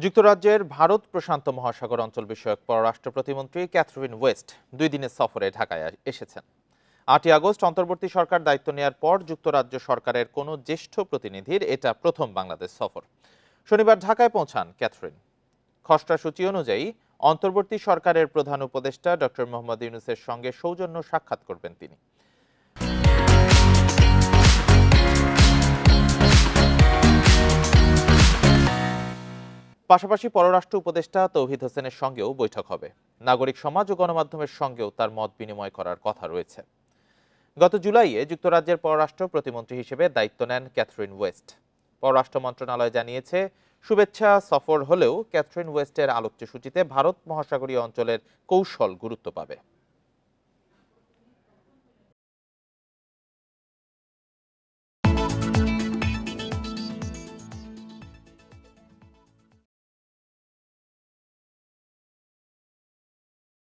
যুক্তরাজ্যের ভারত প্রশান্ত মহাসাগর অঞ্চল বিষয়ক পররাষ্ট্র প্রতিমন্ত্রী ক্যাথরিন ওয়েস্ট 2 দিনের সফরে ঢাকায় এসেছেন। 8ই আগস্ট অন্তর্বর্তী সরকার দায়িত্ব নেয়ার পর যুক্তরাজ্য সরকারের কোনো জ্যেষ্ঠ প্রতিনিধির এটা প্রথম বাংলাদেশ সফর। শনিবার ঢাকায় পৌঁছান ক্যাথরিন। খসড়া সূচি অনুযায়ী অন্তর্বর্তী সরকারের প্রধান উপদেষ্টা ডক্টর মোহাম্মদ ইউনূসের সঙ্গে সৌজন্য সাক্ষাৎ করবেন তিনি। পাশাপাশি পররাষ্ট্র উপদেষ্টা তৌহিদ হোসেনের সঙ্গেও বৈঠক হবে। নাগরিক সমাজ ও গণমাধ্যমের সঙ্গেও তার মত বিনিময় করার কথা রয়েছে। গত জুলাইয়ে যুক্তরাজ্যের পররাষ্ট্র প্রতিমন্ত্রী হিসেবে দায়িত্ব নেন ক্যাথরিন ওয়েস্ট। পররাষ্ট্র মন্ত্রণালয় জানিয়েছে, শুভেচ্ছা সফর হলেও ক্যাথরিন ওয়েস্টের আলোচ্য সূচিতে ভারত মহাসাগরীয় অঞ্চলের কৌশল গুরুত্ব পাবে।